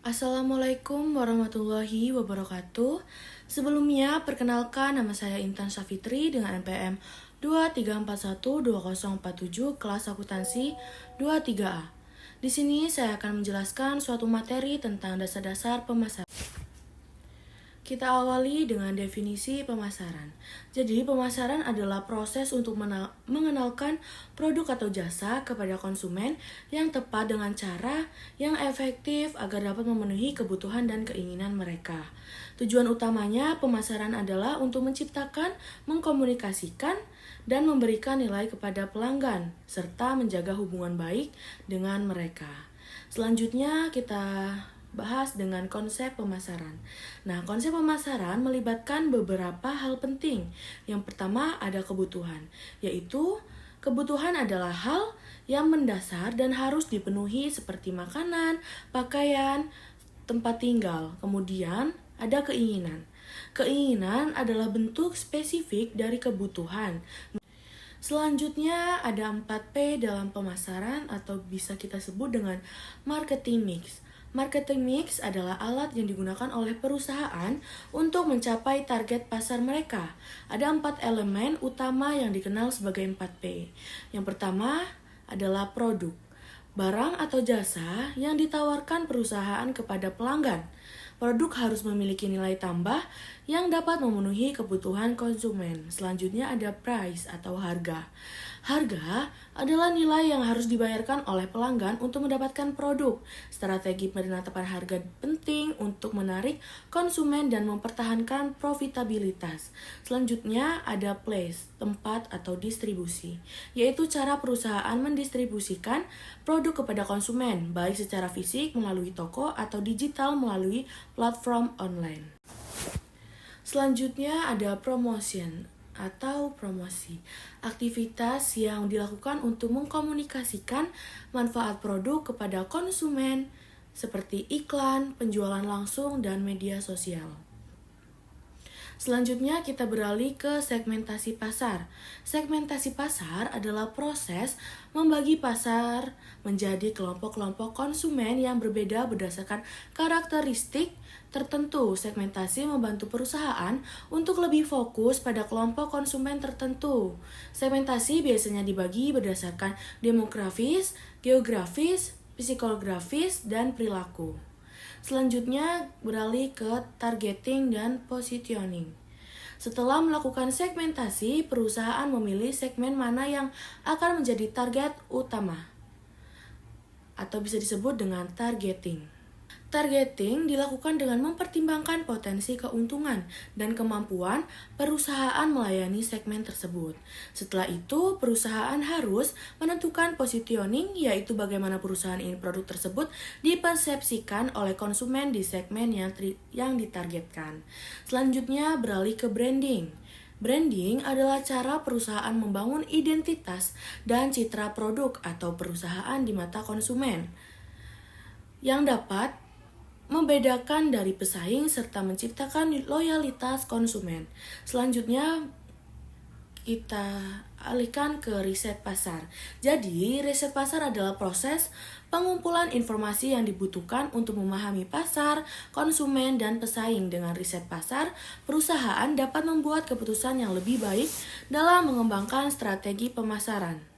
Assalamualaikum warahmatullahi wabarakatuh. Sebelumnya, perkenalkan nama saya Intan Syafitri dengan NPM 23412047 kelas akuntansi 23A. Di sini saya akan menjelaskan suatu materi tentang dasar-dasar pemasaran. Kita awali dengan definisi pemasaran. Jadi, pemasaran adalah proses untuk mengenalkan produk atau jasa kepada konsumen yang tepat dengan cara yang efektif agar dapat memenuhi kebutuhan dan keinginan mereka. Tujuan utamanya pemasaran adalah untuk menciptakan, mengkomunikasikan, dan memberikan nilai kepada pelanggan, serta menjaga hubungan baik dengan mereka. Selanjutnya kita bahas dengan konsep pemasaran. Nah, konsep pemasaran melibatkan beberapa hal penting. Yang pertama ada kebutuhan, yaitu kebutuhan adalah hal yang mendasar dan harus dipenuhi seperti makanan, pakaian, tempat tinggal. Kemudian ada keinginan. Keinginan adalah bentuk spesifik dari kebutuhan. Selanjutnya ada 4P dalam pemasaran atau bisa kita sebut dengan marketing mix. Marketing mix adalah alat yang digunakan oleh perusahaan untuk mencapai target pasar mereka. Ada 4 elemen utama yang dikenal sebagai 4P. Yang pertama adalah produk, barang atau jasa yang ditawarkan perusahaan kepada pelanggan. Produk harus memiliki nilai tambah yang dapat memenuhi kebutuhan konsumen. Selanjutnya ada price atau harga. Harga adalah nilai yang harus dibayarkan oleh pelanggan untuk mendapatkan produk. Strategi penetapan harga penting untuk menarik konsumen dan mempertahankan profitabilitas. Selanjutnya ada place, tempat atau distribusi, yaitu cara perusahaan mendistribusikan produk kepada konsumen, baik secara fisik melalui toko atau digital melalui platform online. Selanjutnya ada promotion atau promosi, aktivitas yang dilakukan untuk mengkomunikasikan manfaat produk kepada konsumen seperti iklan, penjualan langsung, dan media sosial. Selanjutnya kita beralih ke segmentasi pasar. Segmentasi pasar adalah proses membagi pasar menjadi kelompok-kelompok konsumen yang berbeda berdasarkan karakteristik tertentu. Segmentasi membantu perusahaan untuk lebih fokus pada kelompok konsumen tertentu. Segmentasi biasanya dibagi berdasarkan demografis, geografis, psikografis, dan perilaku. Selanjutnya beralih ke targeting dan positioning. Setelah melakukan segmentasi, perusahaan memilih segmen mana yang akan menjadi target utama atau bisa disebut dengan targeting. Targeting dilakukan dengan mempertimbangkan potensi keuntungan dan kemampuan perusahaan melayani segmen tersebut. Setelah itu, perusahaan harus menentukan positioning, yaitu bagaimana perusahaan ini produk tersebut dipersepsikan oleh konsumen di segmen yang ditargetkan. Selanjutnya beralih ke branding. Branding adalah cara perusahaan membangun identitas dan citra produk atau perusahaan di mata konsumen yang dapat membedakan dari pesaing serta menciptakan loyalitas konsumen. Selanjutnya kita alihkan ke riset pasar. Jadi, riset pasar adalah proses pengumpulan informasi yang dibutuhkan untuk memahami pasar, konsumen, dan pesaing. Dengan riset pasar, perusahaan dapat membuat keputusan yang lebih baik dalam mengembangkan strategi pemasaran.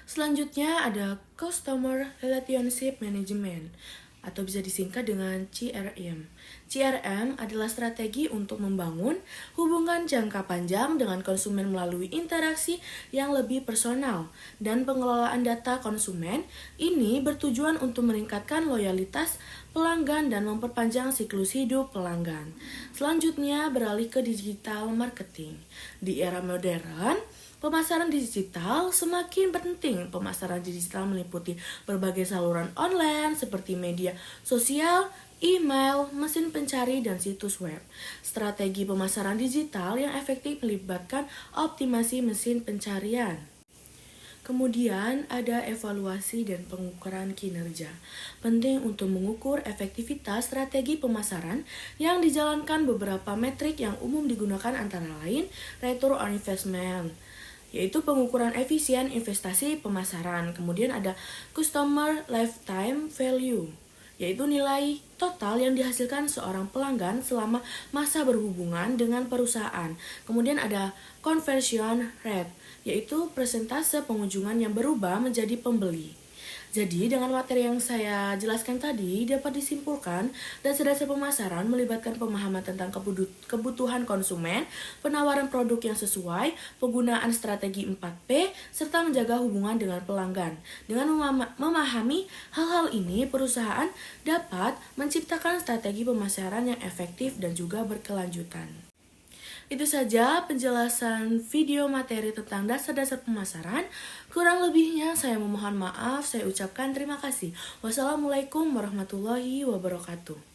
Selanjutnya ada Customer Relationship Management atau bisa disingkat dengan CRM. CRM adalah strategi untuk membangun hubungan jangka panjang dengan konsumen melalui interaksi yang lebih personal dan pengelolaan data konsumen. Ini bertujuan untuk meningkatkan loyalitas pelanggan dan memperpanjang siklus hidup pelanggan. Selanjutnya beralih ke digital marketing. Di era modern, pemasaran digital semakin penting. Pemasaran digital meliputi berbagai saluran online seperti media sosial, email, mesin pencari, dan situs web. Strategi pemasaran digital yang efektif melibatkan optimasi mesin pencarian. Kemudian ada evaluasi dan pengukuran kinerja. Penting untuk mengukur efektivitas strategi pemasaran yang dijalankan beberapa metrik yang umum digunakan antara lain return on investment, yaitu pengukuran efisien investasi pemasaran. Kemudian ada customer lifetime value, yaitu nilai total yang dihasilkan seorang pelanggan selama masa berhubungan dengan perusahaan. Kemudian ada conversion rate, yaitu persentase pengunjungan yang berubah menjadi pembeli. Jadi, dengan materi yang saya jelaskan tadi, dapat disimpulkan dasar-dasar pemasaran melibatkan pemahaman tentang kebutuhan konsumen, penawaran produk yang sesuai, penggunaan strategi 4P, serta menjaga hubungan dengan pelanggan. Dengan memahami hal-hal ini, perusahaan dapat menciptakan strategi pemasaran yang efektif dan juga berkelanjutan. Itu saja penjelasan video materi tentang dasar-dasar pemasaran. Kurang lebihnya saya memohon maaf, saya ucapkan terima kasih. Wassalamualaikum warahmatullahi wabarakatuh.